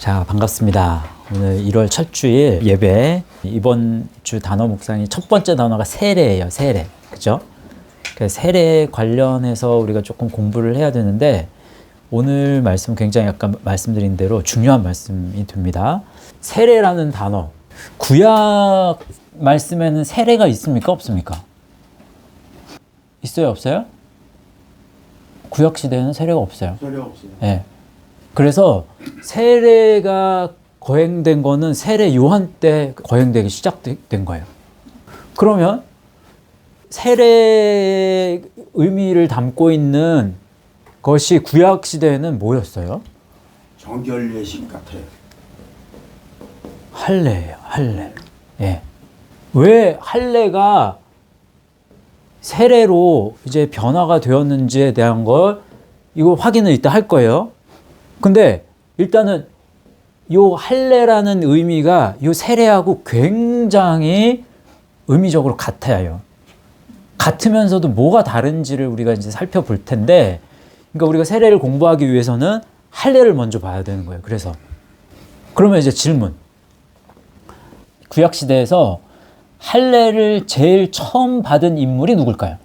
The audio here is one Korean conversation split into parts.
자, 반갑습니다. 오늘 1월 첫 주일 예배, 이번 주 단어 묵상이 첫 번째 단어가 세례예요. 세례. 그죠? 세례 관련해서 우리가 조금 공부를 해야 되는데, 오늘 말씀 굉장히 아까 말씀드린 대로 중요한 말씀이 됩니다. 세례라는 단어, 구약 말씀에는 세례가 있습니까? 없습니까? 있어요? 없어요? 구약 시대에는 세례가 없어요. 세례가 없어요. 네. 그래서 세례가 거행된 거는 세례 요한 때 거행되기 시작된 거예요. 그러면 세례의 의미를 담고 있는 것이 구약 시대에는 뭐였어요? 정결 예식 같아요. 할례예요. 할례. 예. 왜 할례가 세례로 이제 변화가 되었는지에 대한 걸 이거 확인을 이따 할 거예요. 근데 일단은 요 할례라는 의미가 요 세례하고 굉장히 의미적으로 같아요. 같으면서도 뭐가 다른지를 우리가 이제 살펴볼 텐데, 그러니까 우리가 세례를 공부하기 위해서는 할례를 먼저 봐야 되는 거예요. 그래서 그러면 이제 질문. 구약 시대에서 할례를 제일 처음 받은 인물이 누굴까요?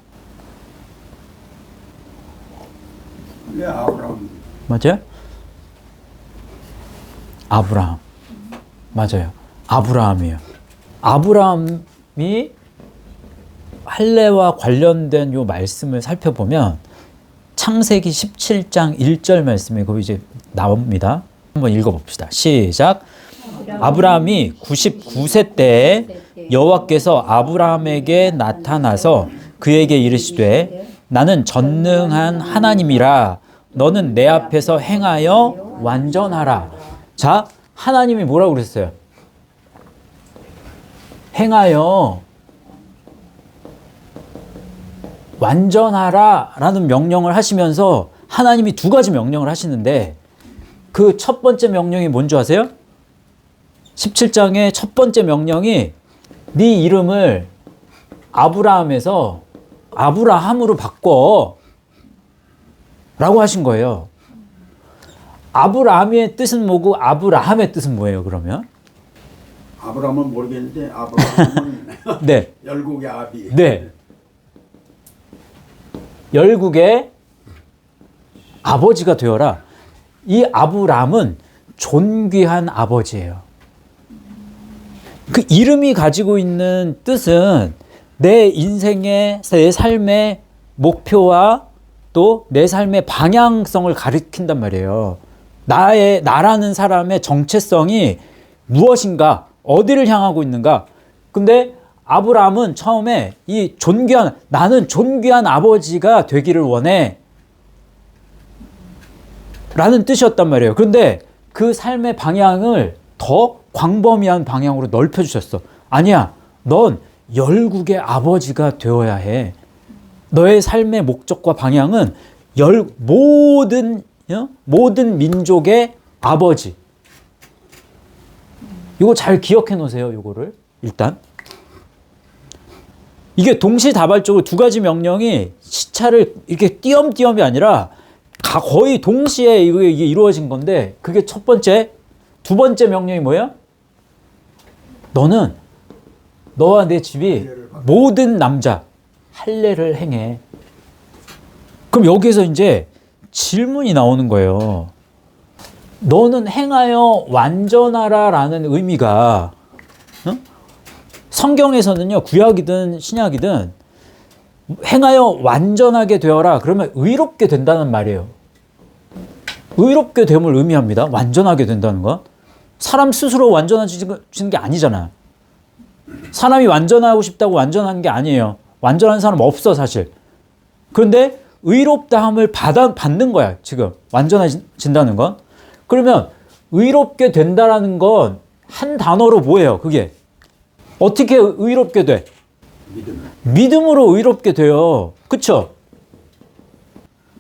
네, 아브라함. 맞아요? 아브라함. 맞아요. 아브라함이에요. 아브라함이 할례와 관련된 요 말씀을 살펴보면 창세기 17장 1절 말씀이 거기 이제 나옵니다. 한번 읽어봅시다. 시작. 아브라함이 99세 때에 여호와께서 아브라함에게 나타나서 그에게 이르시되 나는 전능한 하나님이라 너는 내 앞에서 행하여 완전하라. 자, 하나님이 뭐라고 그랬어요? 행하여 완전하라 라는 명령을 하시면서 하나님이 두 가지 명령을 하시는데, 그 첫 번째 명령이 뭔지 아세요? 17장의 첫 번째 명령이 네 이름을 아브라함에서 아브라함으로 바꿔 라고 하신 거예요. 아브라함의 뜻은 뭐고 아브라함의 뜻은 뭐예요, 그러면? 아브라함은 모르겠는데 아브라함은 네. 열국의 아비. 네. 열국의 아버지가 되어라. 이 아브라함은 존귀한 아버지예요. 그 이름이 가지고 있는 뜻은 내 인생의, 내 삶의 목표와 또 내 삶의 방향성을 가리킨단 말이에요. 나라는 사람의 정체성이 무엇인가, 어디를 향하고 있는가. 근데 아브라함은 처음에 이 나는 존귀한 아버지가 되기를 원해 라는 뜻이었단 말이에요. 그런데 그 삶의 방향을 더 광범위한 방향으로 넓혀주셨어. 아니야, 넌 열국의 아버지가 되어야 해. 너의 삶의 목적과 방향은 모든 민족의 아버지. 이거 잘 기억해 놓으세요. 이거를 일단. 이게 동시다발적으로 두 가지 명령이 시차를 이렇게 띄엄띄엄이 아니라 거의 동시에 이게 이루어진 건데, 그게 첫 번째. 두 번째 명령이 뭐예요? 너는 너와 내 집이 모든 남자 할례를 행해. 그럼 여기서 이제 질문이 나오는 거예요. 너는 행하여 완전하라 라는 의미가, 성경에서는요, 구약이든 신약이든 행하여 완전하게 되어라 그러면 의롭게 된다는 말이에요. 의롭게 됨을 의미합니다. 완전하게 된다는 건 사람 스스로 완전해지는 게 아니잖아. 사람이 완전하고 싶다고 완전한 게 아니에요. 완전한 사람 없어, 사실. 그런데 의롭다함을 받는 거야, 지금. 완전해진다는 건. 그러면 의롭게 된다라는 건 한 단어로 뭐예요, 그게? 어떻게 의롭게 돼? 믿음으로 의롭게 돼요. 그쵸?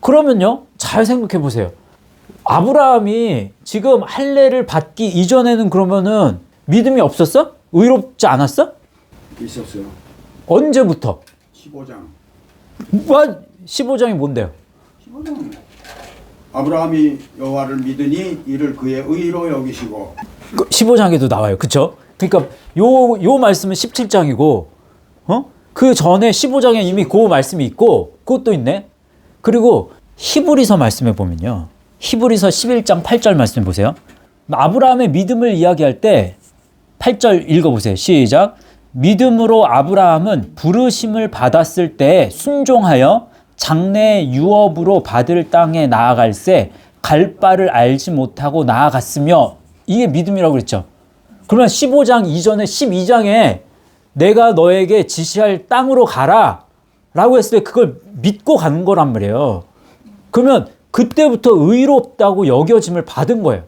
그러면요, 잘 생각해 보세요. 아브라함이 지금 할례를 받기 이전에는 그러면은 믿음이 없었어? 의롭지 않았어? 있었어요. 언제부터? 15장. 15장이 뭔데요? 15장. 아브라함이 여호와를 믿으니 이를 그의 의로 여기시고. 15장에도 나와요. 그쵸? 그러니까 요 말씀은 17장이고, 그 전에 15장에 이미 그 말씀이 있고, 그것도 있네? 그리고 히브리서 말씀에 보면요. 히브리서 11장 8절 말씀 보세요. 아브라함의 믿음을 이야기할 때 8절 읽어보세요. 시작. 믿음으로 아브라함은 부르심을 받았을 때 순종하여 장래 유업으로 받을 땅에 나아갈새 갈 바를 알지 못하고 나아갔으며, 이게 믿음이라고 그랬죠. 그러면 15장 이전에 12장에 내가 너에게 지시할 땅으로 가라 라고 했을 때 그걸 믿고 가는 거란 말이에요. 그러면 그때부터 의롭다고 여겨짐을 받은 거예요.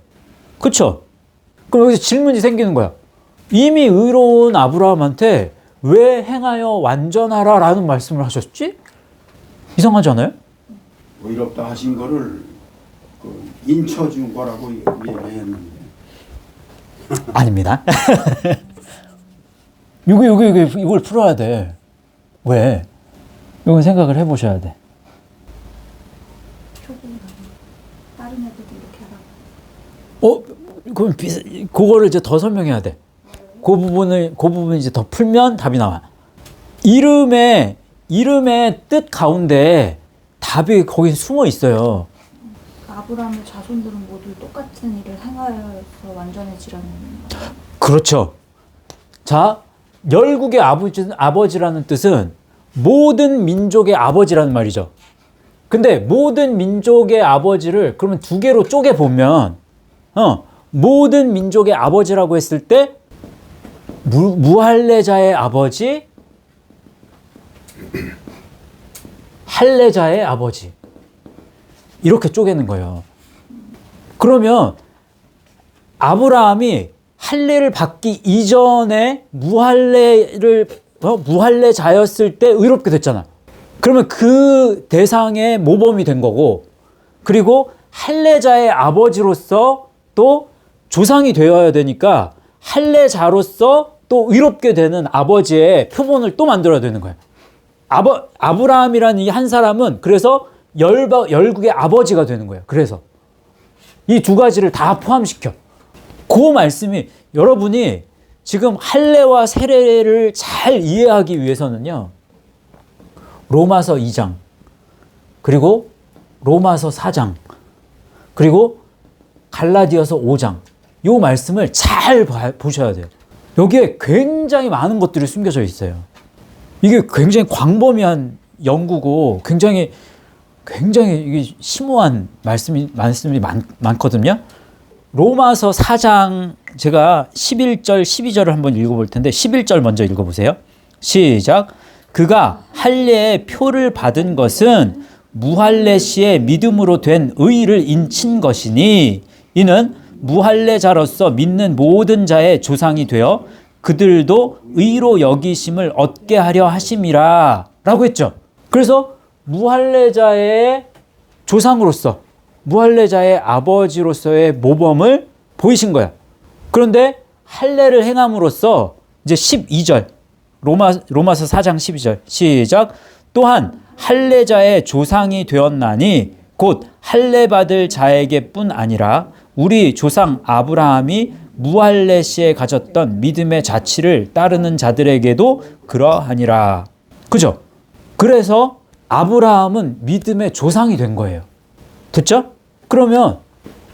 그렇죠? 그럼 여기서 질문이 생기는 거야. 이미 의로운 아브라함한테 왜 행하여 완전하라 라는 말씀을 하셨지? 이상하지 않아요? 의롭다 하신 거를 인쳐준 거라고 얘기했는데. 아닙니다. 이걸 풀어야 돼. 왜? 이건 생각을 해보셔야 돼. 다른 애들도 이렇게 하라고. 그럼 그거를 이제 더 설명해야 돼. 그 부분 이제 더 풀면 답이 나와. 이름의 뜻 가운데 답이 거기 숨어 있어요. 아브라함의 자손들은 모두 똑같은 일을 행하여서 완전해지라는 거예요. 그렇죠. 자, 열국의 아버지라는 뜻은 모든 민족의 아버지라는 말이죠. 근데 모든 민족의 아버지를 그러면 두 개로 쪼개 보면, 모든 민족의 아버지라고 했을 때 무할례자의 아버지, 할례자의 아버지, 이렇게 쪼개는 거예요. 그러면 아브라함이 할례를 받기 이전에 무할례자였을 때 의롭게 됐잖아. 그러면 그 대상의 모범이 된 거고, 그리고 할례자의 아버지로서 또 조상이 되어야 되니까 할례자로서 또 의롭게 되는 아버지의 표본을 또 만들어야 되는 거예요. 아브라함이라는 이 한 사람은 그래서 열국의 아버지가 되는 거예요. 그래서 이 두 가지를 다 포함시켜. 그 말씀이 여러분이 지금 할례와 세례를 잘 이해하기 위해서는요, 로마서 2장, 그리고 로마서 4장, 그리고 갈라디아서 5장, 요 말씀을 잘 보셔야 돼요. 여기에 굉장히 많은 것들이 숨겨져 있어요. 이게 굉장히 광범위한 연구고 굉장히 이게 심오한 말씀이 많거든요. 로마서 4장 제가 11절, 12절을 한번 읽어볼 텐데 11절 먼저 읽어보세요. 시작. 그가 할례의 표를 받은 것은 무할례 시에 믿음으로 된 의를 인친 것이니 이는 무할례자로서 믿는 모든 자의 조상이 되어 그들도 의로 여기심을 얻게 하려 하심이라 라고 했죠. 그래서 무할례자의 조상으로서, 무할례자의 아버지로서의 모범을 보이신 거야. 그런데 할례를 행함으로써 이제 12절, 로마서 4장 12절 시작. 또한 할례자의 조상이 되었나니 곧 할례 받을 자에게뿐 아니라 우리 조상 아브라함이 무할례 시에 가졌던 믿음의 자취를 따르는 자들에게도 그러하니라. 그죠? 그래서 아브라함은 믿음의 조상이 된 거예요. 됐죠? 그러면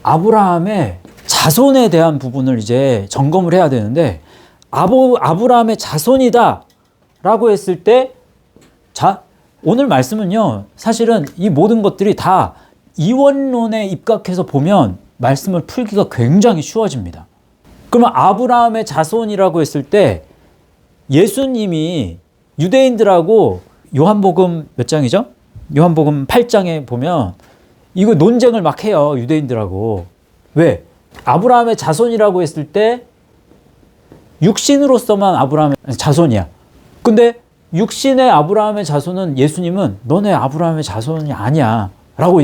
아브라함의 자손에 대한 부분을 이제 점검을 해야 되는데, 아브라함의 자손이다 라고 했을 때, 오늘 말씀은요, 사실은 이 모든 것들이 다 이원론에 입각해서 보면 말씀을 풀기가 굉장히 쉬워집니다. 그러면 아브라함의 자손이라고 했을 때 예수님이 유대인들하고 요한복음 몇 장이죠? 요한복음 8장에 보면 이거 논쟁을 막 해요. 유대인들하고. 왜? 아브라함의 자손이라고 했을 때 육신으로서만 아브라함의 자손이야. 근데 육신의 아브라함의 자손은 예수님은 너네 아브라함의 자손이 아니야 라고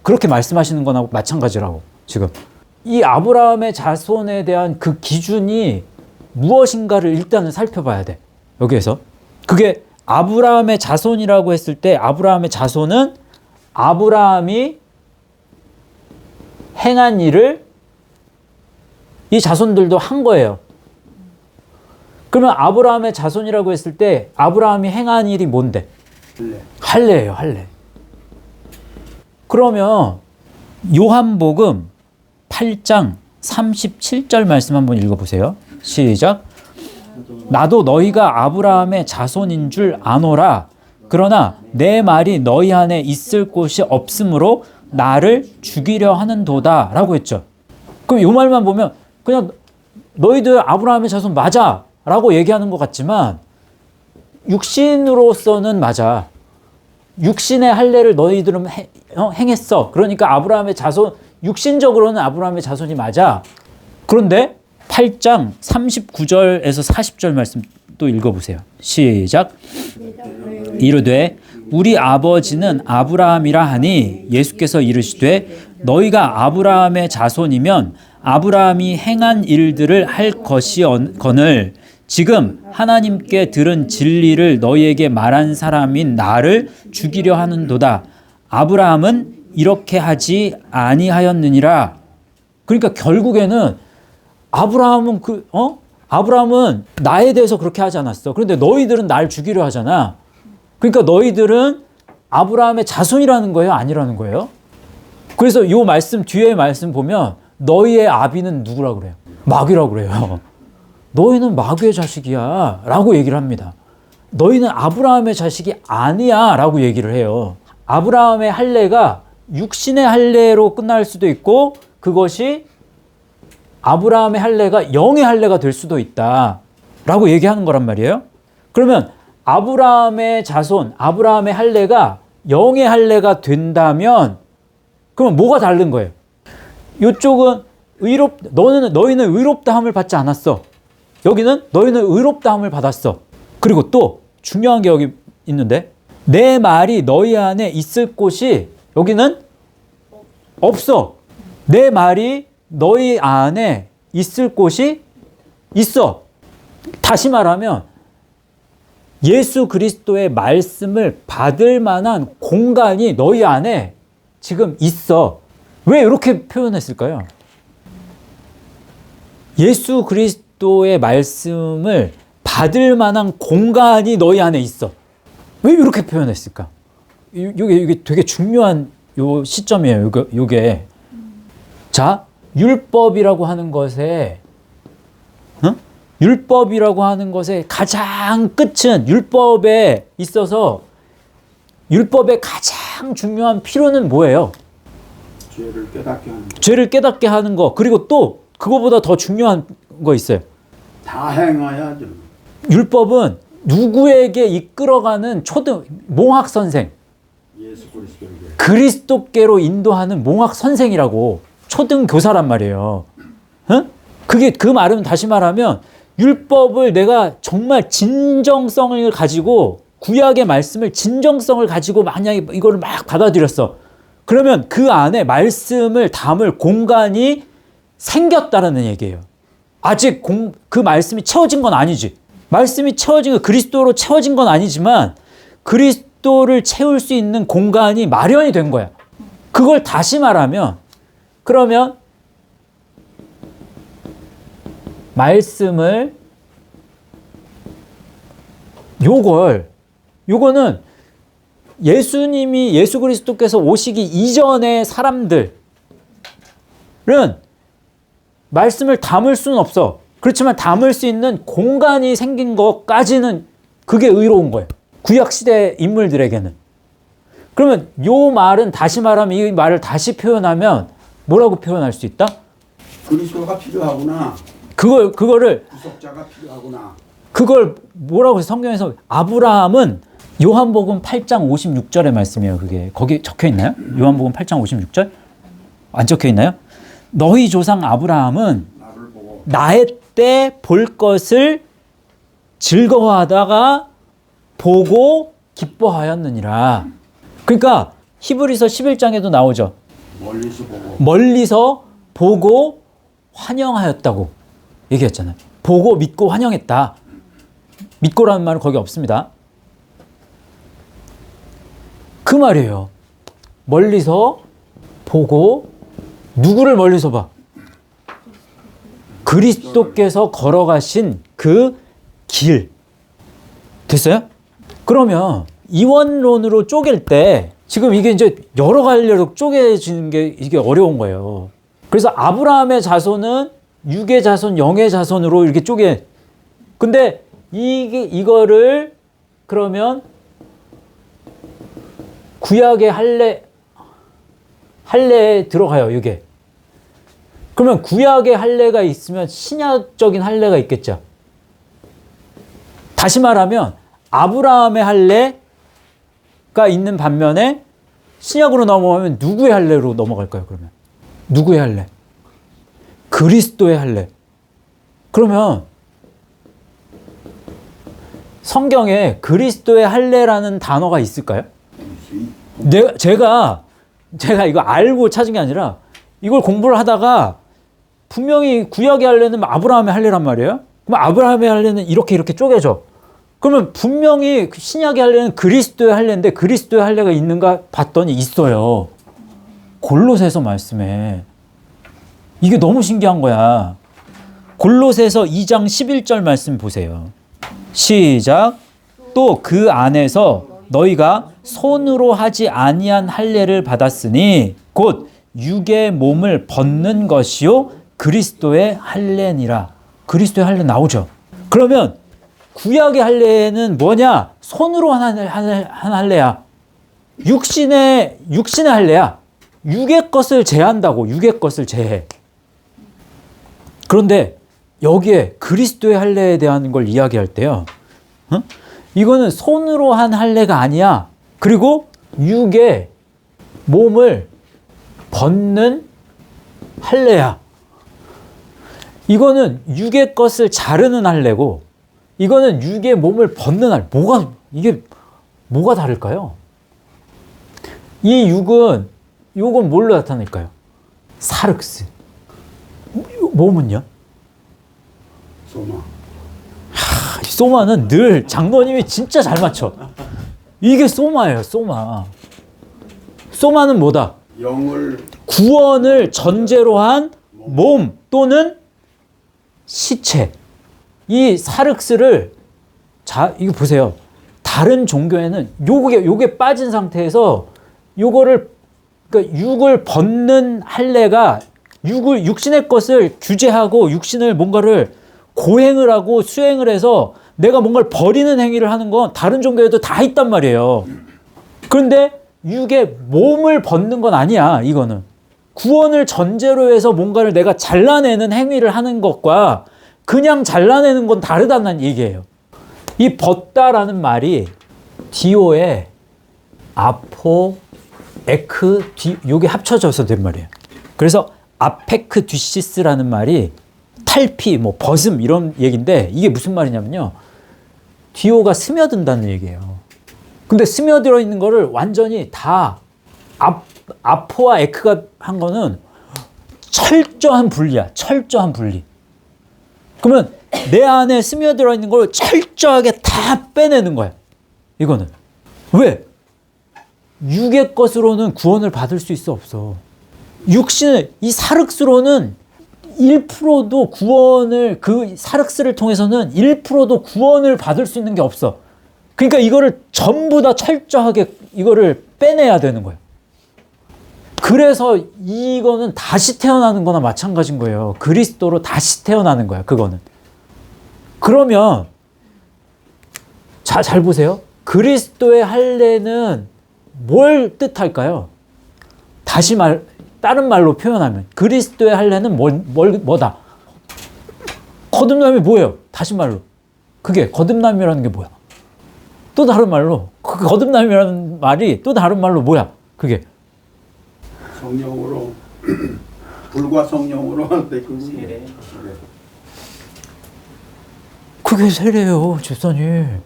그렇게 말씀하시는 거나 마찬가지라고. 지금 이 아브라함의 자손에 대한 그 기준이 무엇인가를 일단은 살펴봐야 돼. 여기에서 그게 아브라함의 자손이라고 했을 때 아브라함의 자손은 아브라함이 행한 일을 이 자손들도 한 거예요. 그러면 아브라함의 자손이라고 했을 때 아브라함이 행한 일이 뭔데? 할례예요, 할례. 그러면 요한복음 8장 37절 말씀 한번 읽어보세요. 시작. 나도 너희가 아브라함의 자손인 줄 아노라. 그러나 내 말이 너희 안에 있을 곳이 없으므로 나를 죽이려 하는도다 라고 했죠. 그럼 이 말만 보면 그냥 너희들 아브라함의 자손 맞아 라고 얘기하는 것 같지만 육신으로서는 맞아. 육신의 할례를 너희들은 행했어. 그러니까 아브라함의 자손, 육신적으로는 아브라함의 자손이 맞아. 그런데 8장 39절에서 40절 말씀 또 읽어보세요. 시작. 이르되 우리 아버지는 아브라함이라 하니 예수께서 이르시되 너희가 아브라함의 자손이면 아브라함이 행한 일들을 할 것이거늘 지금 하나님께 들은 진리를 너희에게 말한 사람인 나를 죽이려 하는도다. 아브라함은 이렇게 하지 아니하였느니라. 그러니까 결국에는 아브라함은 나에 대해서 그렇게 하지 않았어. 그런데 너희들은 날 죽이려 하잖아. 그러니까 너희들은 아브라함의 자손이라는 거예요? 아니라는 거예요? 그래서 이 말씀 뒤에 말씀 보면 너희의 아비는 누구라고 그래요? 마귀라고 그래요. 너희는 마귀의 자식이야 라고 얘기를 합니다. 너희는 아브라함의 자식이 아니야 라고 얘기를 해요. 아브라함의 할례가 육신의 할례로 끝날 수도 있고 그것이 아브라함의 할례가 영의 할례가 될 수도 있다 라고 얘기하는 거란 말이에요. 그러면 아브라함의 자손, 아브라함의 할례가 영의 할례가 된다면 그럼 뭐가 다른 거예요? 이쪽은 너희는 의롭다함을 받지 않았어. 여기는 너희는 의롭다함을 받았어. 그리고 또 중요한 게 여기 있는데 내 말이 너희 안에 있을 곳이 여기는 없어. 내 말이 너희 안에 있을 곳이 있어. 다시 말하면 예수 그리스도의 말씀을 받을 만한 공간이 너희 안에 지금 있어. 왜 이렇게 표현했을까요? 예수 그리스도의 말씀을 받을 만한 공간이 너희 안에 있어. 왜 이렇게 표현했을까? 이게 되게 중요한 요 시점이에요. 요게. 자, 율법이라고 하는 것에 율법이라고 하는 것의 가장 끝은 율법에 있어서 율법의 가장 중요한 필요는 뭐예요? 죄를 깨닫게 하는 것. 죄를 깨닫게 하는 거. 그리고 또 그거보다 더 중요한 거 있어요. 다 행하야죠. 율법은 누구에게 이끌어가는 몽학 선생, 예수 그리스도에게. 그리스도께로 인도하는 몽학 선생이라고 초등 교사란 말이에요. 그게 그 말은 다시 말하면 율법을 내가 정말 진정성을 가지고 구약의 말씀을 진정성을 가지고 만약에 이거를 막 받아들였어. 그러면 그 안에 말씀을 담을 공간이 생겼다라는 얘기예요. 아직 그 말씀이 채워진 건 아니지. 말씀이 채워진 거 그리스도로 채워진 건 아니지만 그리스도를 채울 수 있는 공간이 마련이 된 거야. 그걸 다시 말하면 그러면 말씀을 요거는 예수 그리스도께서 오시기 이전의 사람들은 말씀을 담을 수는 없어. 그렇지만 담을 수 있는 공간이 생긴 것까지는 그게 의로운 거예요. 구약시대 인물들에게는. 그러면 요 말은 다시 말하면 이 말을 다시 표현하면 뭐라고 표현할 수 있다? 그리스도가 필요하구나. 그거를 구속자가 필요하구나. 그걸 뭐라고 해서 성경에서 아브라함은 요한복음 8장 56절의 말씀이에요. 그게 거기 적혀 있나요? 요한복음 8장 56절? 안 적혀 있나요? 너희 조상 아브라함은 나를 보고 나의 때 볼 것을 즐거워하다가 보고 기뻐하였느니라. 그러니까 히브리서 11장에도 나오죠. 멀리서 보고 환영하였다고 얘기했잖아요. 보고 믿고 환영했다. 믿고라는 말은 거기 없습니다. 그 말이에요. 멀리서 보고 누구를 멀리서 봐? 그리스도께서 걸어가신 그 길. 됐어요? 그러면 이원론으로 쪼갤 때 지금 이게 이제 여러 갈래로 쪼개지는 게 이게 어려운 거예요. 그래서 아브라함의 자손은 육의 자손, 영의 자손으로 이렇게 쪼개. 근데 이거를 그러면 구약의 할례에 들어가요, 이게. 그러면 구약의 할례가 있으면 신약적인 할례가 있겠죠. 다시 말하면 아브라함의 할례가 있는 반면에 신약으로 넘어가면 누구의 할례로 넘어갈까요, 그러면? 누구의 할례? 그리스도의 할례. 그러면 성경에 그리스도의 할례라는 단어가 있을까요? 제가 이거 알고 찾은 게 아니라 이걸 공부를 하다가 분명히 구약의 할례는 아브라함의 할례란 말이에요. 그럼 아브라함의 할례는 이렇게 쪼개져. 그러면 분명히 신약의 할례는 그리스도의 할례인데 그리스도의 할례가 있는가 봤더니 있어요. 골로새서 말씀에. 이게 너무 신기한 거야. 골로새서 2장 11절 말씀 보세요. 시작. 또 그 안에서 너희가 손으로 하지 아니한 할례를 받았으니 곧 육의 몸을 벗는 것이요 그리스도의 할례니라. 그리스도의 할례 나오죠. 그러면 구약의 할례는 뭐냐? 손으로 한 할례야. 육신의 할례야. 육의 것을 제한다고. 육의 것을 제해. 그런데 여기에 그리스도의 할례에 대한 걸 이야기할 때요. 이거는 손으로 한 할례가 아니야. 그리고 육의 몸을 벗는 할례야. 이거는 육의 것을 자르는 할례고 이거는 육의 몸을 벗는 할례. 이게 뭐가 다를까요? 이 육은 요건 뭘로 나타낼까요? 사륵스. 몸은요? 소마. 소마는 늘 장로님이 진짜 잘 맞춰. 이게 소마예요, 소마. 소마는 뭐다? 구원을 전제로 한 몸 또는 시체. 이 사륵스를 이거 보세요. 다른 종교에는 요게 빠진 상태에서 요거를 그러니까 육을 벗는 할례가 육신의 것을 규제하고 육신을 뭔가를 고행을 하고 수행을 해서 내가 뭔가를 버리는 행위를 하는 건 다른 종교에도 다 있단 말이에요. 그런데 육의 몸을 벗는 건 아니야, 이거는. 구원을 전제로 해서 뭔가를 내가 잘라내는 행위를 하는 것과 그냥 잘라내는 건 다르다는 얘기예요. 이 벗다라는 말이 디오에 아포, 에크, 요게 합쳐져서 된 말이에요. 그래서 아페크듀시스라는 말이 탈피, 벗음 이런 얘기인데 이게 무슨 말이냐면요. 디오가 스며든다는 얘기예요. 근데 스며들어 있는 거를 완전히 다 아포와 에크가 한 거는 철저한 분리야. 철저한 분리. 그러면 내 안에 스며들어 있는 걸 철저하게 다 빼내는 거야. 이거는. 왜? 육의 것으로는 구원을 받을 수 있어, 없어. 육신을, 이 사륵스로는 1%도 구원을, 그 사륵스를 통해서는 1%도 구원을 받을 수 있는 게 없어. 그러니까 이거를 전부 다 철저하게 이거를 빼내야 되는 거예요. 그래서 이거는 다시 태어나는 거나 마찬가지인 거예요. 그리스도로 다시 태어나는 거야, 그거는. 그러면, 잘 보세요. 그리스도의 할례는 뭘 뜻할까요? 다른 말로 표현하면 그리스도의 할례는 뭐다? 거듭남이 뭐예요? 다시 말로. 그게 거듭남이라는 게 뭐야? 또 다른 말로 그 거듭남이라는 말이 또 다른 말로 뭐야? 그게 성령으로 불과 성령으로 할때 세례. 그게 세례예요, 집사님.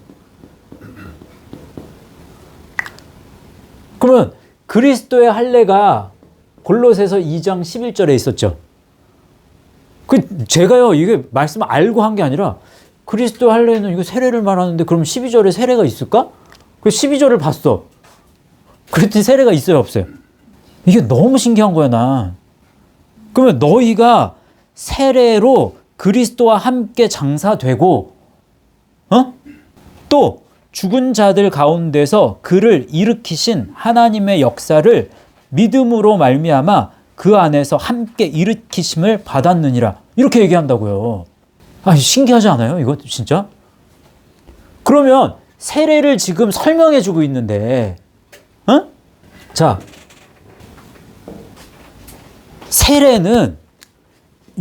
그러면 그리스도의 할례가 골로새서 2장 11절에 있었죠. 제가요, 이게 말씀 알고 한 게 아니라 그리스도 할례는 이거 세례를 말하는데 그럼 12절에 세례가 있을까? 그 12절을 봤어. 그랬더니 세례가 있어요, 없어요? 이게 너무 신기한 거야, 난. 그러면 너희가 세례로 그리스도와 함께 장사되고 또 죽은 자들 가운데서 그를 일으키신 하나님의 역사를 믿음으로 말미암아 그 안에서 함께 일으키심을 받았느니라. 이렇게 얘기한다고요. 아, 신기하지 않아요? 이거 진짜? 그러면 세례를 지금 설명해 주고 있는데 자, 세례는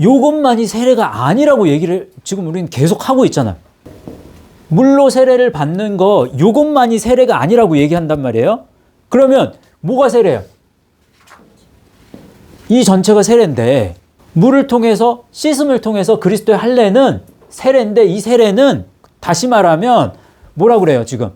요것만이 세례가 아니라고 얘기를 지금 우리는 계속 하고 있잖아요. 물로 세례를 받는 거 요것만이 세례가 아니라고 얘기한단 말이에요. 그러면 뭐가 세례야? 이 전체가 세례인데 물을 통해서 씻음을 통해서 그리스도의 할례는 세례인데 이 세례는 다시 말하면 뭐라고 그래요 지금?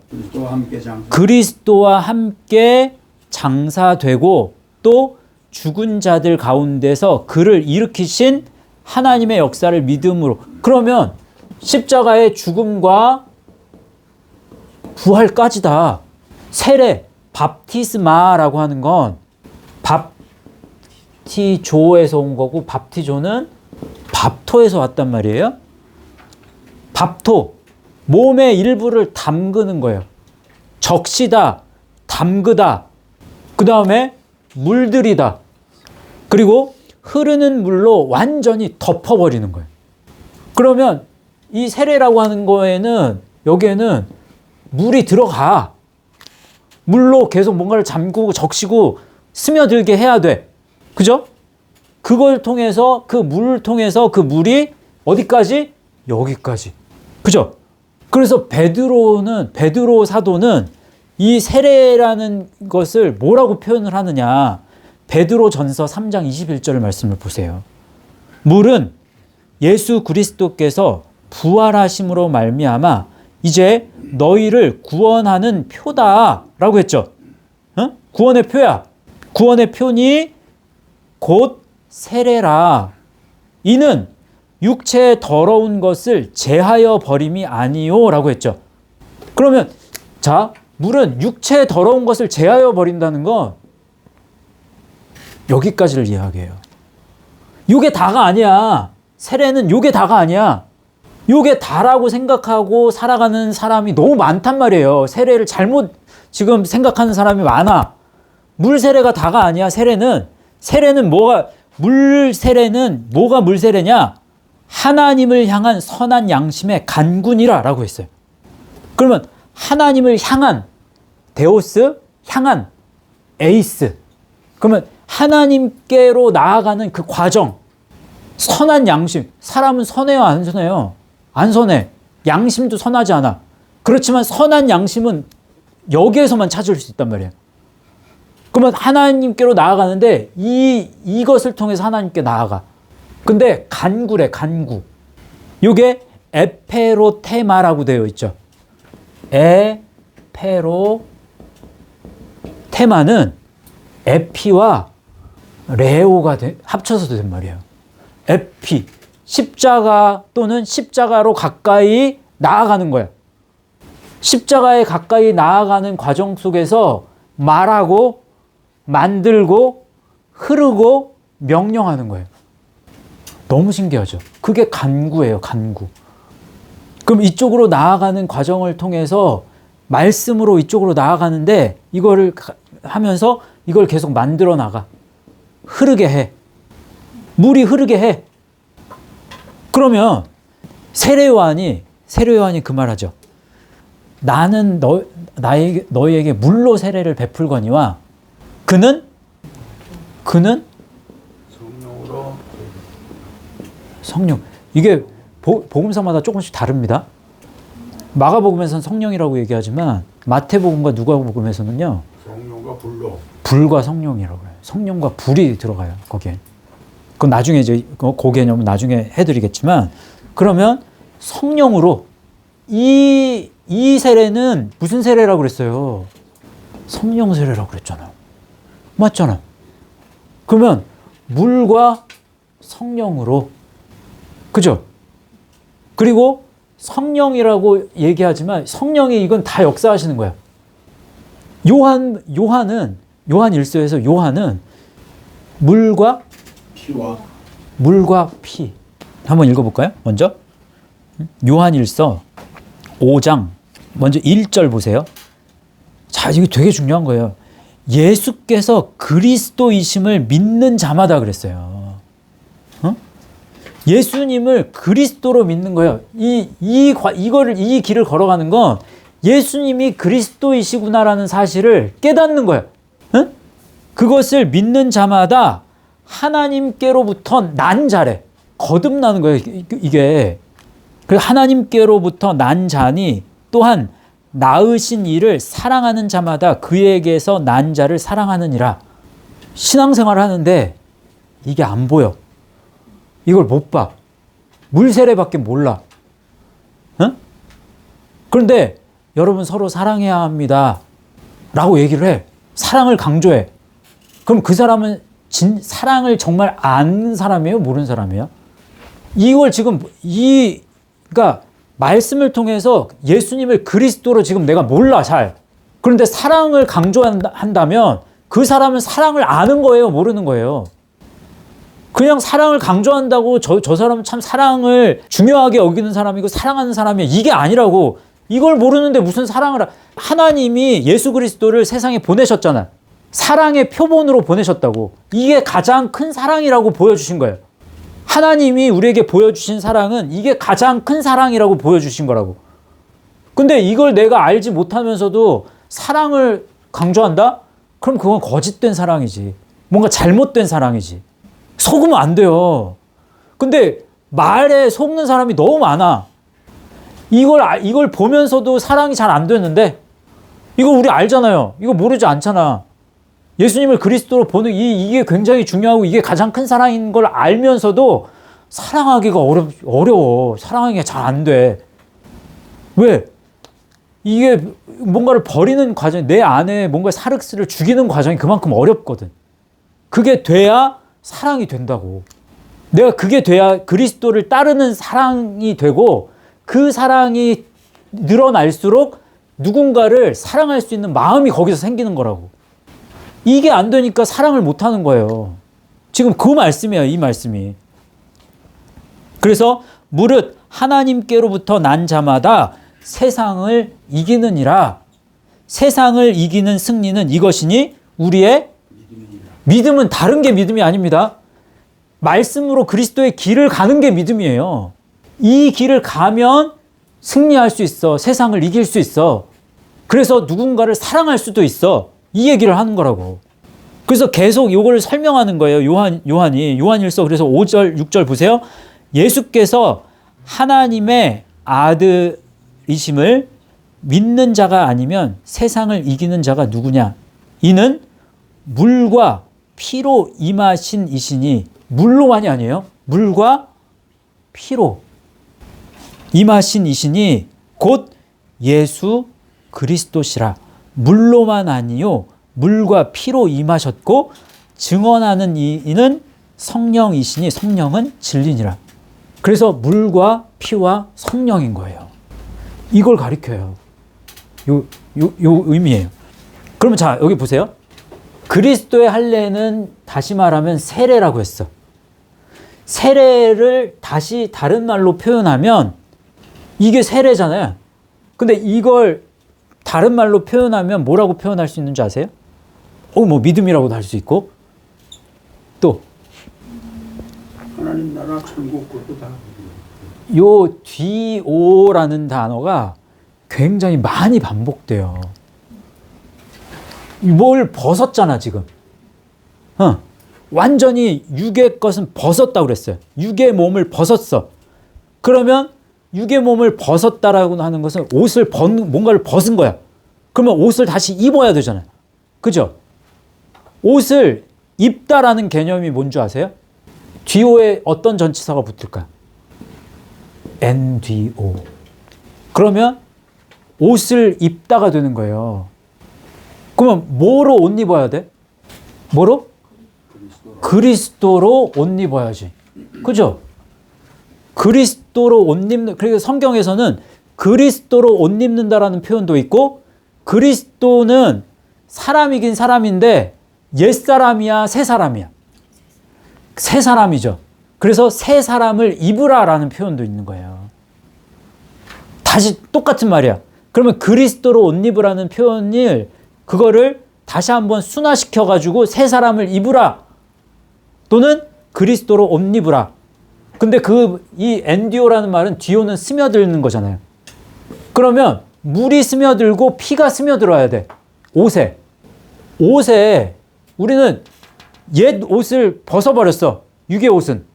그리스도와 함께 장사되고 또 죽은 자들 가운데서 그를 일으키신 하나님의 역사를 믿음으로. 그러면 십자가의 죽음과 부활까지다. 세례, 밥티스마라고 하는 건 밥티조에서 온 거고 밥티조는 밥토에서 왔단 말이에요. 밥토, 몸의 일부를 담그는 거예요. 적시다, 담그다, 그 다음에 물들이다, 그리고 흐르는 물로 완전히 덮어버리는 거예요. 그러면 이 세례라고 하는 거에는 여기에는 물이 들어가. 물로 계속 뭔가를 잠그고 적시고 스며들게 해야 돼. 그죠? 그걸 통해서 그 물을 통해서 그 물이 어디까지? 여기까지. 그죠? 그래서 베드로 사도는 이 세례라는 것을 뭐라고 표현을 하느냐? 베드로전서 3장 21절 말씀을 보세요. 물은 예수 그리스도께서 부활하심으로 말미암아 이제 너희를 구원하는 표다라고 했죠. 구원의 표야. 구원의 표니 곧 세례라. 이는 육체의 더러운 것을 제하여 버림이 아니요라고 했죠. 그러면 자, 물은 육체의 더러운 것을 제하여 버린다는 건 여기까지를 이야기해요. 요게 다가 아니야. 세례는 요게 다가 아니야. 요게 다라고 생각하고 살아가는 사람이 너무 많단 말이에요. 세례를 잘못 지금 생각하는 사람이 많아. 물 세례가 다가 아니야. 세례는 물 세례는 뭐가 물 세례냐? 하나님을 향한 선한 양심의 간군이라라고 했어요. 그러면 하나님을 향한 데오스, 향한 에이스. 그러면 하나님께로 나아가는 그 과정. 선한 양심. 사람은 선해요, 안 선해요? 안 선해. 양심도 선하지 않아. 그렇지만 선한 양심은 여기에서만 찾을 수 있단 말이에요. 그러면 하나님께로 나아가는데 이것을 통해서 하나님께 나아가. 근데 간구래, 간구. 이게 에페로테마라고 되어 있죠. 에페로테마는 에피와 레오가 합쳐서 된 말이에요. 에피, 십자가 또는 십자가로 가까이 나아가는 거야. 십자가에 가까이 나아가는 과정 속에서 말하고 만들고 흐르고 명령하는 거예요. 너무 신기하죠. 그게 간구예요. 간구. 그럼 이쪽으로 나아가는 과정을 통해서 말씀으로 이쪽으로 나아가는데 이거를 하면서 이걸 계속 만들어 나가. 흐르게 해. 물이 흐르게 해. 그러면 세례 요한이 그 말하죠. 나는 너희에게 물로 세례를 베풀거니와 그는 성령. 이게 복음서마다 조금씩 다릅니다. 마가복음에서는 성령이라고 얘기하지만 마태복음과 누가복음에서는요. 성령과 불로. 불과 성령이라고 해요. 성령과 불이 들어가요. 거기에. 그건 나중에 이제 그 개념은 나중에 해드리겠지만 그러면 성령으로 이 세례는 무슨 세례라고 그랬어요? 성령 세례라고 그랬잖아요. 맞잖아. 그러면 물과 성령으로. 그죠? 그리고 성령이라고 얘기하지만 성령이 이건 다 역사하시는 거야. 요한 일서에서 요한은 물과 피와 물과 피. 한번 읽어볼까요? 먼저 요한일서 5장 먼저 1절 보세요. 자, 이게 되게 중요한 거예요. 예수께서 그리스도이심을 믿는 자마다 그랬어요. 예수님을 그리스도로 믿는 거예요. 이 길을 걸어가는 건 예수님이 그리스도이시구나라는 사실을 깨닫는 거예요. 응? 그것을 믿는 자마다 하나님께로부터 난 자래. 거듭나는 거예요. 이게. 그래서 하나님께로부터 난 자니 또한 낳으신 이를 사랑하는 자마다 그에게서 난 자를 사랑하느니라. 신앙생활을 하는데 이게 안 보여. 이걸 못 봐. 물세례밖에 몰라. 응? 그런데 여러분 서로 사랑해야 합니다 라고 얘기를 해. 사랑을 강조해. 그럼 그 사람은 사랑을 정말 아는 사람이에요? 모르는 사람이에요? 이걸 지금 그러니까 말씀을 통해서 예수님을 그리스도로 지금 내가 몰라 잘. 그런데 사랑을 강조한다면 그 사람은 사랑을 아는 거예요? 모르는 거예요? 그냥 사랑을 강조한다고 저 사람은 참 사랑을 중요하게 여기는 사람이고 사랑하는 사람이야. 이게 아니라고. 이걸 모르는데 무슨 사랑을. 하나님이 예수 그리스도를 세상에 보내셨잖아. 사랑의 표본으로 보내셨다고. 이게 가장 큰 사랑이라고 보여주신 거예요. 하나님이 우리에게 보여주신 사랑은 이게 가장 큰 사랑이라고 보여주신 거라고. 근데 이걸 내가 알지 못하면서도 사랑을 강조한다? 그럼 그건 거짓된 사랑이지. 뭔가 잘못된 사랑이지. 속으면 안 돼요. 근데 말에 속는 사람이 너무 많아. 이걸 보면서도 사랑이 잘 안 됐는데, 이거 우리 알잖아요. 이거 모르지 않잖아. 예수님을 그리스도로 보는 이게 굉장히 중요하고 이게 가장 큰 사랑인 걸 알면서도 사랑하기가 어려워. 사랑하기가 잘 안 돼. 왜? 이게 뭔가를 버리는 과정, 내 안에 뭔가 사륵스를 죽이는 과정이 그만큼 어렵거든. 그게 돼야 사랑이 된다고. 내가 그게 돼야 그리스도를 따르는 사랑이 되고 그 사랑이 늘어날수록 누군가를 사랑할 수 있는 마음이 거기서 생기는 거라고. 이게 안 되니까 사랑을 못 하는 거예요. 지금 그 말씀이에요, 이 말씀이. 그래서 무릇 하나님께로부터 난 자마다 세상을 이기느니라. 세상을 이기는 승리는 이것이니 우리의 믿음은 다른 게 믿음이 아닙니다. 말씀으로 그리스도의 길을 가는 게 믿음이에요. 이 길을 가면 승리할 수 있어. 세상을 이길 수 있어. 그래서 누군가를 사랑할 수도 있어. 이 얘기를 하는 거라고. 그래서 계속 이걸 설명하는 거예요. 요한이. 요한일서 그래서 5절, 6절 보세요. 예수께서 하나님의 아들이심을 믿는 자가 아니면 세상을 이기는 자가 누구냐? 이는 물과 피로 임하신 이시니, 물로만이 아니에요. 물과 피로 임하신 이시니 곧 예수 그리스도시라. 물로만 아니요 물과 피로 임하셨고 증언하는 이는 성령이시니 성령은 진리니라. 그래서 물과 피와 성령인 거예요. 이걸 가리켜요. 요 의미예요. 그러면 자, 여기 보세요. 그리스도의 할례는 다시 말하면 세례라고 했어. 세례를 다시 다른 말로 표현하면 이게 세례잖아요. 근데 이걸 다른 말로 표현하면 뭐라고 표현할 수 있는지 아세요? 뭐 믿음이라고도 할 수 있고, 또 하나님 나라 천국 것도 다. 요 뒤오라는 단어가 굉장히 많이 반복돼요. 뭘 벗었잖아 지금. 완전히 육의 것은 벗었다고 그랬어요. 육의 몸을 벗었어. 그러면 육의 몸을 벗었다라고 하는 것은 뭔가를 벗은 거야. 그러면 옷을 다시 입어야 되잖아요. 그죠? 옷을 입다라는 개념이 뭔지 아세요? 뒤오에 어떤 전치사가 붙을까요? NDO. 그러면 옷을 입다가 되는 거예요. 그러면 뭐로 옷 입어야 돼? 뭐로? 그리스도로 옷 입어야지. 그죠? 그리스도로 옷 입는, 그래서 성경에서는 그리스도로 옷 입는다라는 표현도 있고, 그리스도는 사람이긴 사람인데 옛사람이야, 새사람이야? 새 사람이죠. 그래서 새 사람을 입으라라는 표현도 있는 거예요. 다시 똑같은 말이야. 그러면 그리스도로 옷 입으라는 표현을 그거를 다시 한번 순화시켜 가지고 새 사람을 입으라 또는 그리스도로 옷 입으라. 근데 이 엔디오라는 말은 뒤오는 스며드는 거잖아요. 그러면 물이 스며들고 피가 스며들어야 돼. 옷에 우리는 옛 옷을 벗어버렸어. 육의 옷은.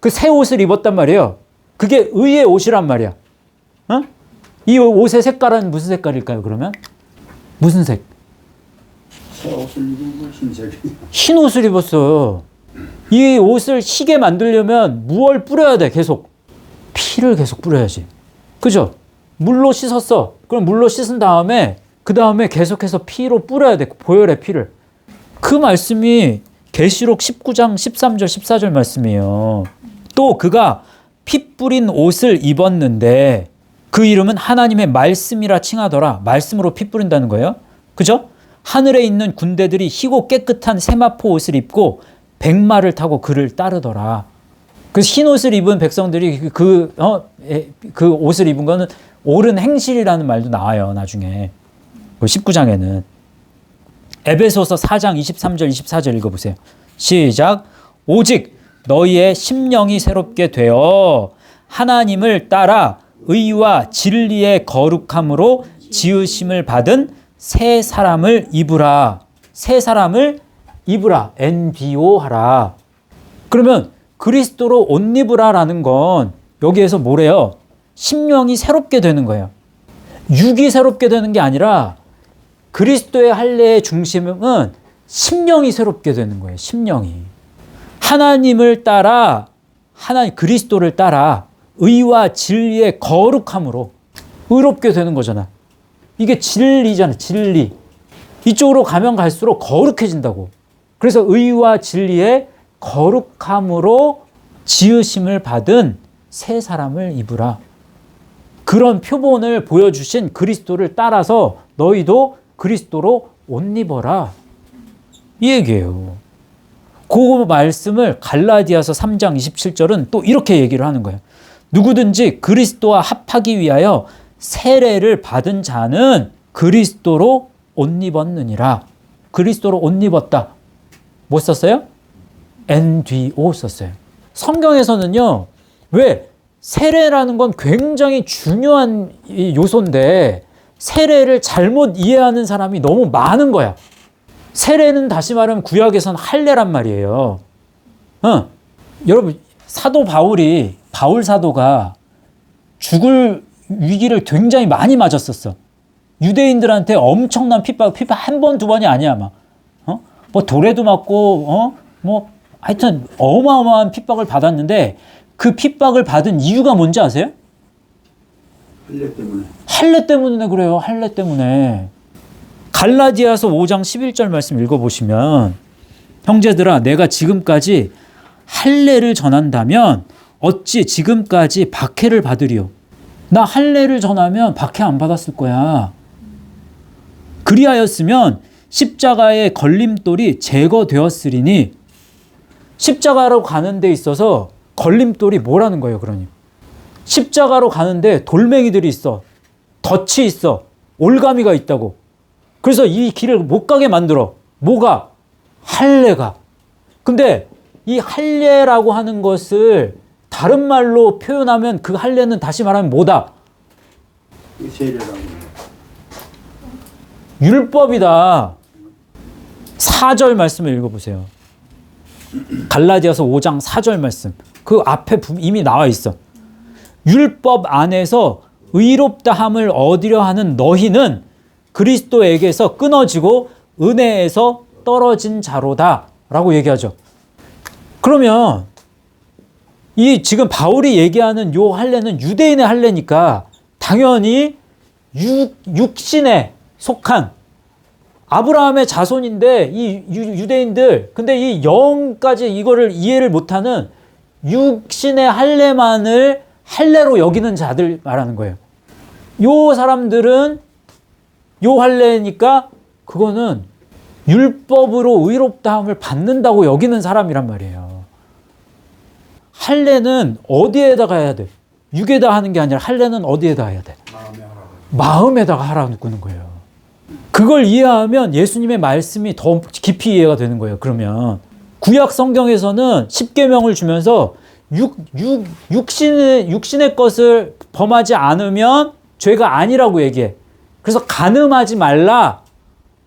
그 새 옷을 입었단 말이에요. 그게 의의 옷이란 말이야. 어? 이 옷의 색깔은 무슨 색깔일까요, 그러면? 무슨 색? 새 옷을 입은 거 흰색이야. 흰 옷을 입었어요. 이 옷을 희게 만들려면 무얼 뿌려야 돼, 계속? 피를 계속 뿌려야지. 그죠? 물로 씻었어. 그럼 물로 씻은 다음에, 그 다음에 계속해서 피로 뿌려야 돼, 보혈의 피를. 그 말씀이 계시록 19장 13절, 14절 말씀이에요. 또 그가 피 뿌린 옷을 입었는데 그 이름은 하나님의 말씀이라 칭하더라. 말씀으로 피 뿌린다는 거예요. 그죠? 하늘에 있는 군대들이 희고 깨끗한 세마포 옷을 입고 백마를 타고 그를 따르더라. 그 흰 옷을 입은 백성들이 그 옷을 입은 거는 옳은 행실이라는 말도 나와요, 나중에. 19장에는. 에베소서 4장 23절 24절 읽어보세요. 시작. 오직 너희의 심령이 새롭게 되어 하나님을 따라 의와 진리의 거룩함으로 지으심을 받은 새 사람을 입으라. 새 사람을 입으라. NBO 하라. 그러면 그리스도로 옷 입으라라는 건 여기에서 뭐래요? 심령이 새롭게 되는 거예요. 육이 새롭게 되는 게 아니라 그리스도의 할례의 중심은 심령이 새롭게 되는 거예요. 심령이. 하나님을 따라 그리스도를 따라 의와 진리의 거룩함으로 의롭게 되는 거잖아. 이게 진리잖아. 진리. 이쪽으로 가면 갈수록 거룩해진다고. 그래서 의와 진리의 거룩함으로 지으심을 받은 새 사람을 입으라. 그런 표본을 보여주신 그리스도를 따라서 너희도 그리스도로 옷 입어라. 이 얘기예요. 그 말씀을 갈라디아서 3장 27절은 또 이렇게 얘기를 하는 거예요. 누구든지 그리스도와 합하기 위하여 세례를 받은 자는 그리스도로 옷 입었느니라. 그리스도로 옷 입었다. 뭐 썼어요? NDO 썼어요. 성경에서는요. 왜? 세례라는 건 굉장히 중요한 요소인데 세례를 잘못 이해하는 사람이 너무 많은 거야. 세례는 다시 말하면 구약에서는 할례란 말이에요. 여러분 사도 바울 사도가 죽을 위기를 굉장히 많이 맞았었어. 유대인들한테 엄청난 핍박 한 번, 두 번이 아니야, 아마. 뭐 돌에도 맞고, 하여튼 어마어마한 핍박을 받았는데 그 핍박을 받은 이유가 뭔지 아세요? 할례 때문에. 할례 때문에 그래요. 할례 때문에. 갈라디아서 5장 11절 말씀 읽어보시면 형제들아 내가 지금까지 할례를 전한다면 어찌 지금까지 박해를 받으리요. 나 할례를 전하면 박해 안 받았을 거야. 그리하였으면 십자가의 걸림돌이 제거되었으리니 십자가로 가는 데 있어서 걸림돌이 뭐라는 거예요, 그러니? 십자가로 가는데 돌멩이들이 있어. 덫이 있어. 올가미가 있다고. 그래서 이 길을 못 가게 만들어. 뭐가? 할례가. 근데 이 할례라고 하는 것을 다른 말로 표현하면 그 할례는 다시 말하면 뭐다? 세례라고. 율법이다. 4절 말씀을 읽어보세요. 갈라디아서 5장 4절 말씀. 그 앞에 이미 나와 있어. 율법 안에서 의롭다함을 얻으려 하는 너희는 그리스도에게서 끊어지고 은혜에서 떨어진 자로다 라고 얘기하죠. 그러면 이 지금 바울이 얘기하는 요 할례는 유대인의 할례니까 당연히 육신에 속한 아브라함의 자손인데 이 유대인들 근데 이 영까지 이거를 이해를 못하는 육신의 할례만을 할례로 여기는 자들 말하는 거예요. 요 사람들은 요 할례니까 그거는 율법으로 의롭다함을 받는다고 여기는 사람이란 말이에요. 할례는 어디에다가 해야 돼? 육에다 하는 게 아니라 할례는 어디에다 해야 돼? 마음에 하라고. 마음에다가 하라는 거예요. 그걸 이해하면 예수님의 말씀이 더 깊이 이해가 되는 거예요. 그러면 구약 성경에서는 십계명을 주면서 육신의 것을 범하지 않으면 죄가 아니라고 얘기해. 그래서 간음하지 말라.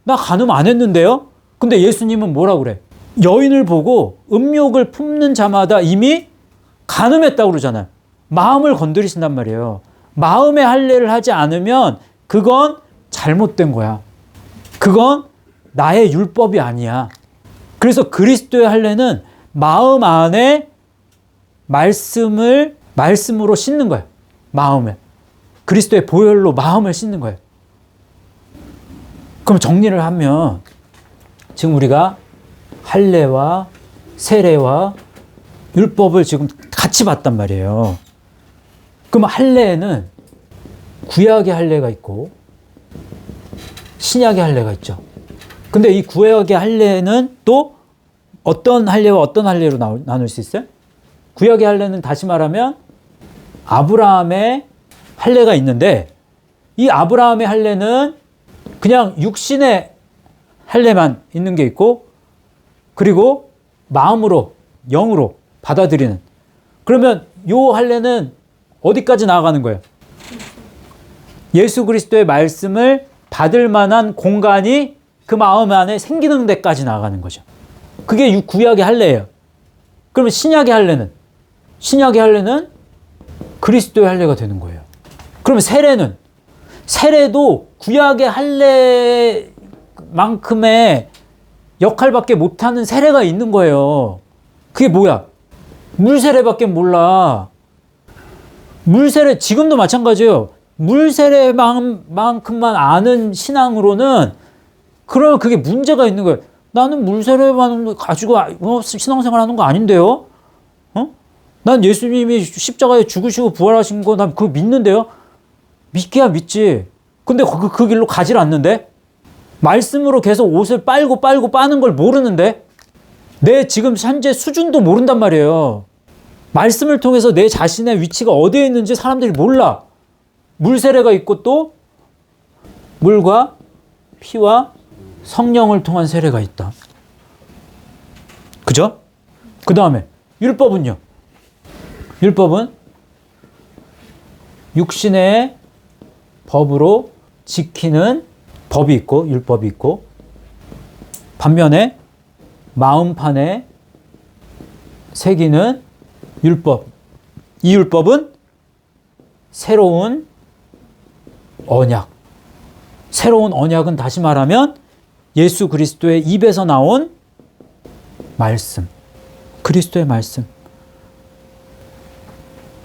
나 간음 안 했는데요? 근데 예수님은 뭐라고 그래? 여인을 보고 음욕을 품는 자마다 이미 간음했다고 그러잖아요. 마음을 건드리신단 말이에요. 마음의 할례를 하지 않으면 그건 잘못된 거야. 그건 나의 율법이 아니야. 그래서 그리스도의 할례는 마음 안에 말씀으로 씻는 거예요. 마음을. 그리스도의 보혈로 마음을 씻는 거예요. 그럼 정리를 하면 지금 우리가 할례와 세례와 율법을 지금 같이 봤단 말이에요. 그럼 할례에는 구약의 할례가 있고 신약의 할례가 있죠. 근데 이 구약의 할례는 또 어떤 할례와 어떤 할례로 나눌 수 있어요? 구약의 할례는 다시 말하면 아브라함의 할례가 있는데 이 아브라함의 할례는 그냥 육신의 할례만 있는 게 있고 그리고 마음으로 영으로 받아들이는 그러면 요 할례는 어디까지 나아가는 거예요? 예수 그리스도의 말씀을 받을 만한 공간이 그 마음 안에 생기는 데까지 나아가는 거죠. 그게 구약의 할례예요. 그러면 신약의 할례는? 신약의 할례는 그리스도의 할례가 되는 거예요. 그러면 세례는? 세례도 구약의 할례만큼의 역할밖에 못하는 세례가 있는 거예요. 그게 뭐야? 물세례밖에 몰라. 물세례 지금도 마찬가지예요. 물세례만큼만 아는 신앙으로는 그러면 그게 문제가 있는 거예요. 나는 물세례만 가지고 신앙생활 하는 거 아닌데요? 난 예수님이 십자가에 죽으시고 부활하신 거 난 그거 믿는데요? 믿기야 믿지. 근데 그 길로 가질 않는데? 말씀으로 계속 옷을 빨고 빠는 걸 모르는데? 내 지금 현재 수준도 모른단 말이에요. 말씀을 통해서 내 자신의 위치가 어디에 있는지 사람들이 몰라. 물세례가 있고 또 물과 피와 성령을 통한 세례가 있다. 그죠? 그 다음에 율법은요? 율법은 육신의 법으로 지키는 법이 있고 율법이 있고 반면에 마음판에 새기는 율법. 이 율법은 새로운 언약. 새로운 언약은 다시 말하면 예수 그리스도의 입에서 나온 말씀. 그리스도의 말씀.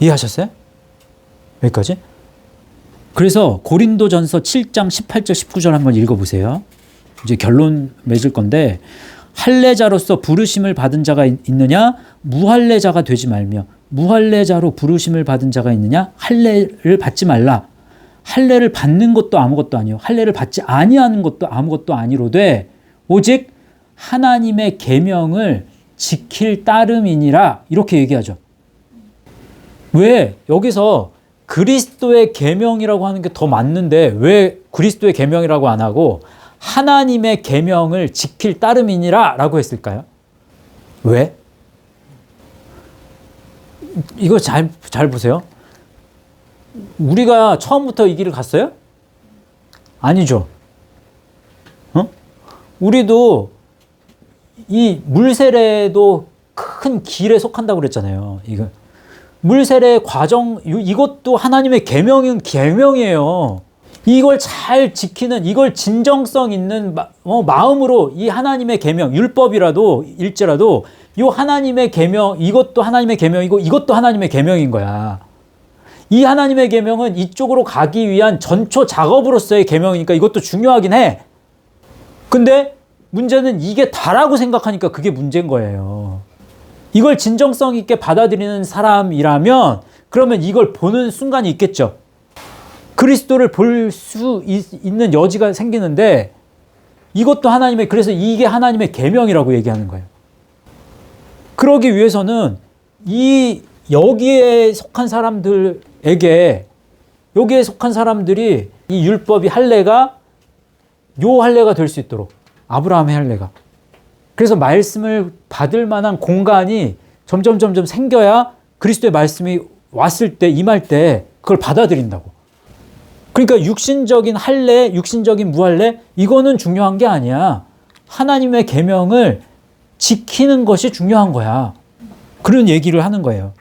이해하셨어요? 여기까지? 그래서 고린도전서 7장 18절 19절 한번 읽어보세요. 이제 결론 맺을 건데 할례자로서 부르심을 받은 자가 있느냐 무할례자가 되지 말며 무할례자로 부르심을 받은 자가 있느냐 할례를 받지 말라. 할례를 받는 것도 아무것도 아니요 할례를 받지 아니하는 것도 아무것도 아니로되 오직 하나님의 계명을 지킬 따름이니라 이렇게 얘기하죠. 왜 여기서 그리스도의 계명이라고 하는 게 더 맞는데 왜 그리스도의 계명이라고 안 하고 하나님의 계명을 지킬 따름이니라 라고 했을까요? 왜? 이거 잘 보세요. 우리가 처음부터 이 길을 갔어요? 아니죠. 우리도 이 물세례도 큰 길에 속한다고 그랬잖아요. 이거 물세례 과정 이것도 하나님의 계명은 계명이에요. 이걸 잘 지키는 이걸 진정성 있는 마음으로 이 하나님의 계명 율법이라도 일지라도 이 하나님의 계명 이것도 하나님의 계명이고 이것도 하나님의 계명인 거야. 이 하나님의 계명은 이쪽으로 가기 위한 전초 작업으로서의 계명이니까 이것도 중요하긴 해. 근데 문제는 이게 다라고 생각하니까 그게 문제인 거예요. 이걸 진정성 있게 받아들이는 사람이라면 그러면 이걸 보는 순간이 있겠죠. 그리스도를 볼 수 있는 여지가 생기는데 이것도 하나님의 그래서 이게 하나님의 계명이라고 얘기하는 거예요. 그러기 위해서는 이 여기에 속한 사람들에게 여기에 속한 사람들이 이 율법이 할례가 요 할례가 될 수 있도록 아브라함의 할례가 그래서 말씀을 받을 만한 공간이 점점 생겨야 그리스도의 말씀이 왔을 때 임할 때 그걸 받아들인다고. 그러니까 육신적인 할례, 육신적인 무할례 이거는 중요한 게 아니야. 하나님의 계명을 지키는 것이 중요한 거야. 그런 얘기를 하는 거예요.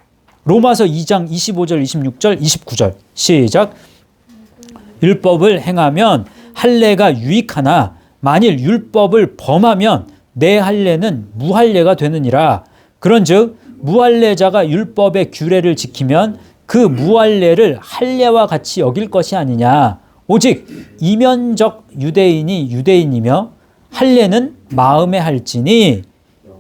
로마서 2장 25절, 26절, 29절 시작. 율법을 행하면 할례가 유익하나 만일 율법을 범하면 내 할례는 무할례가 되느니라. 그런즉 무할례자가 율법의 규례를 지키면 그 무할례를 할례와 같이 여길 것이 아니냐. 오직 이면적 유대인이 유대인이며 할례는 마음에 할지니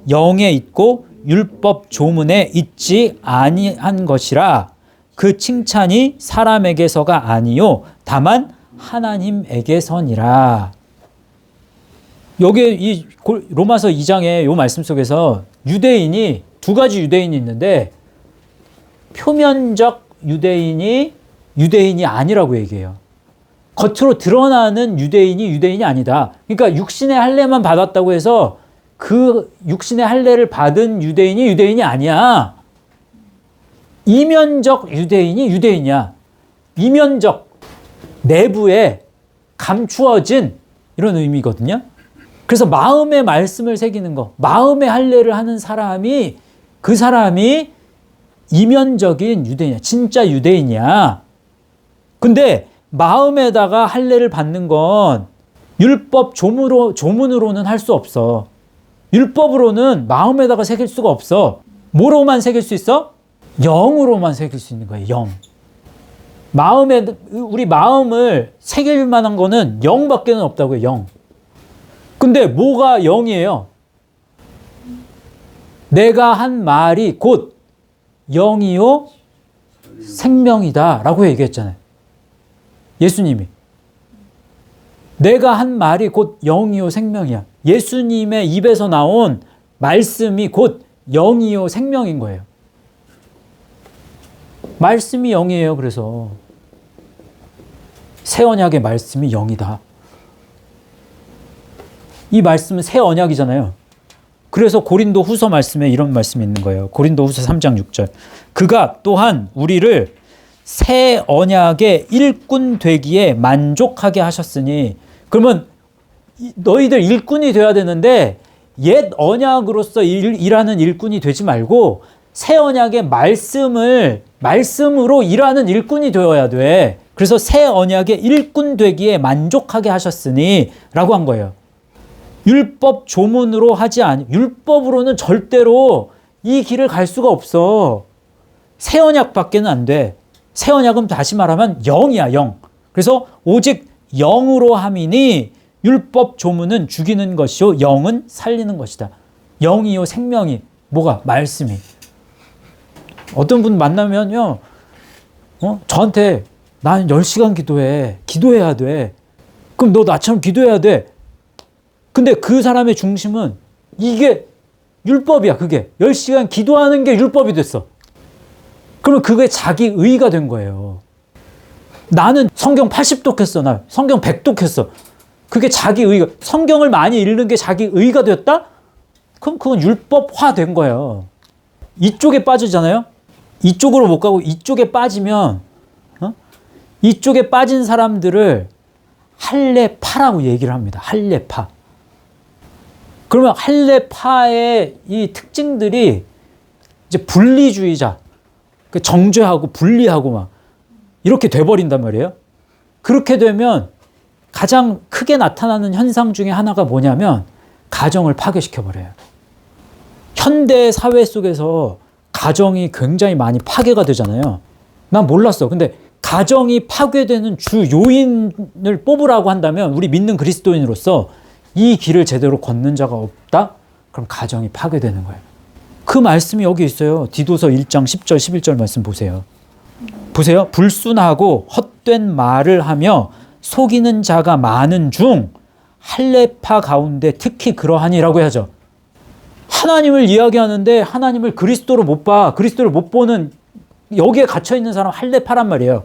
영에 있고 율법 조문에 있지 아니한 것이라. 그 칭찬이 사람에게서가 아니요 다만 하나님에게서니라. 여기 이 로마서 2장의 요 말씀 속에서 유대인이 두 가지 유대인이 있는데 표면적 유대인이 아니라고 얘기해요. 겉으로 드러나는 유대인이 아니다. 그러니까 육신의 할례만 받았다고 해서 그 육신의 할례를 받은 유대인이 아니야. 이면적 유대인이야. 이면적 내부에 감추어진 이런 의미거든요. 그래서 마음의 말씀을 새기는 거, 마음의 할례를 하는 사람이 그 사람이 이면적인 유대인이야. 진짜 유대인이야. 근데 마음에다가 할례를 받는 건 율법 조문으로는 할 수 없어. 율법으로는 마음에다가 새길 수가 없어. 뭐로만 새길 수 있어? 영으로만 새길 수 있는 거예요. 영. 우리 마음을 새길 만한 거는 영밖에는 없다고요. 영. 근데 뭐가 영이에요? 내가 한 말이 곧 영이요 생명이다 라고 얘기했잖아요. 예수님이. 내가 한 말이 곧 영이요 생명이야. 예수님의 입에서 나온 말씀이 곧 영이요 생명인 거예요. 말씀이 영이에요. 그래서 새 언약의 말씀이 영이다. 이 말씀은 새 언약이잖아요. 그래서 고린도 후서 말씀에 이런 말씀이 있는 거예요. 고린도 후서 3장 6절. 그가 또한 우리를 새 언약의 일꾼 되기에 만족하게 하셨으니. 그러면 너희들 일꾼이 돼야 되는데 옛 언약으로서 일하는 일꾼이 되지 말고 새 언약의 말씀으로 일하는 일꾼이 되어야 돼. 그래서 새 언약의 일꾼 되기에 만족하게 하셨으니 라고 한 거예요. 율법 조문으로 율법으로는 절대로 이 길을 갈 수가 없어. 새 언약밖에는 안 돼. 새 언약은 다시 말하면 영이야, 영. 그래서 오직 영으로 함이니 율법 조문은 죽이는 것이요 영은 살리는 것이다. 영이요 생명이 뭐가? 말씀이. 어떤 분 만나면요, 저한테 난 10시간 기도해야 돼. 그럼 너 나처럼 기도해야 돼. 근데 그 사람의 중심은 이게 율법이야. 그게 10시간 기도하는 게 율법이 됐어. 그러면 그게 자기 의가 된 거예요. 나는 성경 80독 했어. 나 성경 100독 했어. 그게 자기 의가. 성경을 많이 읽는 게 자기 의가 됐다? 그럼 그건 율법화 된 거예요. 이쪽에 빠지잖아요. 이쪽으로 못 가고 이쪽에 빠지면 이쪽에 빠진 사람들을 할례파라고 얘기를 합니다. 할례파. 그러면 할례파의 이 특징들이 이제 분리주의자, 정죄하고 분리하고 막 이렇게 돼버린단 말이에요. 그렇게 되면 가장 크게 나타나는 현상 중에 하나가 뭐냐면 가정을 파괴시켜버려요. 현대 사회 속에서 가정이 굉장히 많이 파괴가 되잖아요. 난 몰랐어. 근데 가정이 파괴되는 주 요인을 뽑으라고 한다면 우리 믿는 그리스도인으로서 이 길을 제대로 걷는 자가 없다? 그럼 가정이 파괴되는 거예요. 그 말씀이 여기 있어요. 디도서 1장 10절 11절 말씀 보세요. 보세요. 불순하고 헛된 말을 하며 속이는 자가 많은 중 할례파 가운데 특히 그러하니라고 하죠. 하나님을 이야기하는데 하나님을 그리스도로 못 봐. 그리스도를 못 보는 여기에 갇혀 있는 사람 할례파란 말이에요.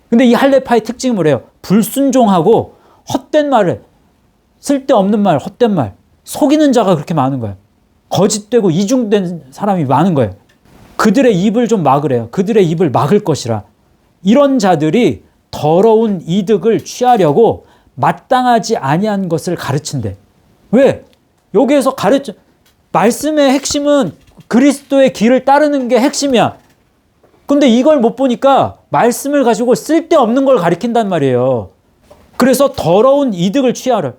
근데 이 할례파의 특징이 뭐래요? 불순종하고 헛된 말을, 쓸데없는 말, 헛된 말, 속이는 자가 그렇게 많은 거예요. 거짓되고 이중된 사람이 많은 거예요. 그들의 입을 좀 막으래요. 그들의 입을 막을 것이라. 이런 자들이 더러운 이득을 취하려고 마땅하지 아니한 것을 가르친대. 왜? 여기에서 말씀의 핵심은 그리스도의 길을 따르는 게 핵심이야. 근데 이걸 못 보니까 말씀을 가지고 쓸데없는 걸 가리킨단 말이에요. 그래서 더러운 이득을 취하려.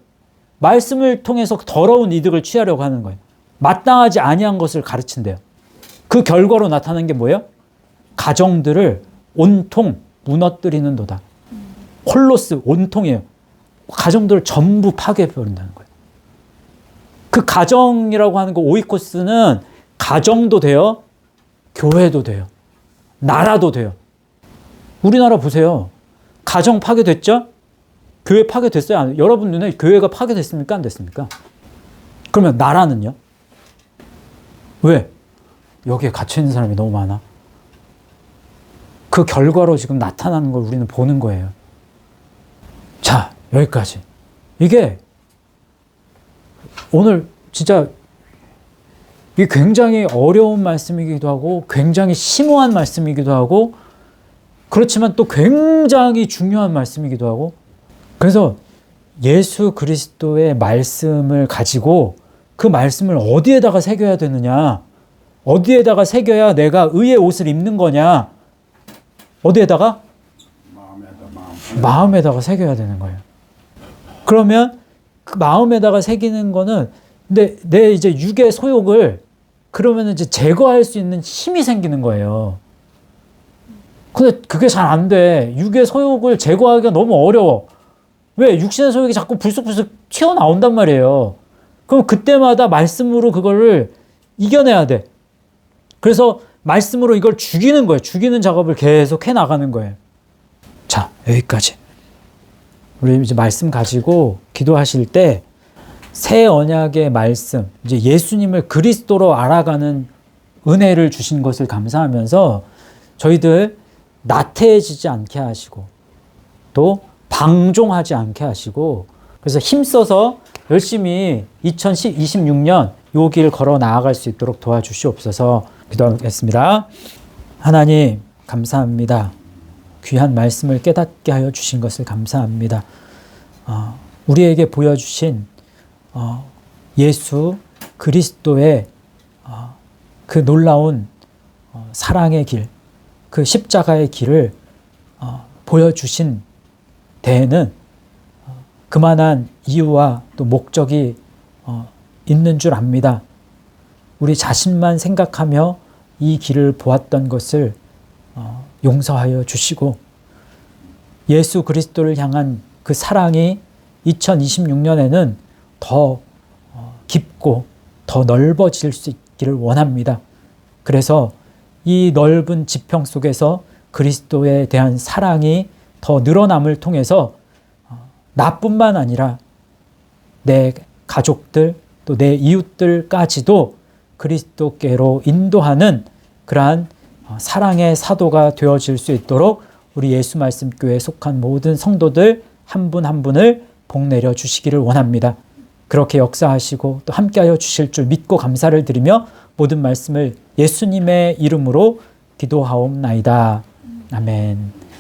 말씀을 통해서 더러운 이득을 취하려고 하는 거예요. 마땅하지 아니한 것을 가르친대요. 그 결과로 나타난 게 뭐예요? 가정들을 온통 무너뜨리는도다. 홀로스, 온통이에요. 가정들을 전부 파괴해버린다는 거예요. 그 가정이라고 하는 거 오이코스는 가정도 돼요. 교회도 돼요. 나라도 돼요. 우리나라 보세요. 가정 파괴됐죠? 교회 파괴됐어요? 여러분 눈에 교회가 파괴됐습니까? 안 됐습니까? 그러면 나라는요? 왜? 여기에 갇혀있는 사람이 너무 많아. 그 결과로 지금 나타나는 걸 우리는 보는 거예요. 자, 여기까지. 이게 오늘 진짜 이게 굉장히 어려운 말씀이기도 하고 굉장히 심오한 말씀이기도 하고 그렇지만 또 굉장히 중요한 말씀이기도 하고 그래서 예수 그리스도의 말씀을 가지고 그 말씀을 어디에다가 새겨야 되느냐, 어디에다가 새겨야 내가 의의 옷을 입는 거냐, 어디에다가? 마음에다가 새겨야 되는 거예요. 그러면 그 마음에다가 새기는 거는 내 이제 육의 소욕을 그러면 이제 제거할 수 있는 힘이 생기는 거예요. 근데 그게 잘 안 돼. 육의 소욕을 제거하기가 너무 어려워. 왜? 육신의 소욕이 자꾸 불쑥불쑥 튀어나온단 말이에요. 그럼 그때마다 말씀으로 그거를 이겨내야 돼. 그래서 말씀으로 이걸 죽이는 거예요. 죽이는 작업을 계속 해나가는 거예요. 자, 여기까지. 우리 이제 말씀 가지고 기도하실 때 새 언약의 말씀, 이제 예수님을 그리스도로 알아가는 은혜를 주신 것을 감사하면서 저희들 나태해지지 않게 하시고 또 방종하지 않게 하시고 그래서 힘써서 열심히 2026년 요 길 걸어 나아갈 수 있도록 도와주시옵소서. 기도하겠습니다. 하나님 감사합니다. 귀한 말씀을 깨닫게 하여 주신 것을 감사합니다. 우리에게 보여주신 예수 그리스도의 그 놀라운 사랑의 길, 그 십자가의 길을 보여주신 데에는 그만한 이유와 또 목적이 있는 줄 압니다. 우리 자신만 생각하며 이 길을 보았던 것을 용서하여 주시고 예수 그리스도를 향한 그 사랑이 2026년에는 더 깊고 더 넓어질 수 있기를 원합니다. 그래서 이 넓은 지평 속에서 그리스도에 대한 사랑이 더 늘어남을 통해서 나뿐만 아니라 내 가족들 또 내 이웃들까지도 그리스도께로 인도하는 그러한 사랑의 사도가 되어질 수 있도록 우리 예수 말씀 교회에 속한 모든 성도들 한 분 한 분을 복내려 주시기를 원합니다. 그렇게 역사하시고 또 함께하여 주실 줄 믿고 감사를 드리며 모든 말씀을 예수님의 이름으로 기도하옵나이다. 아멘.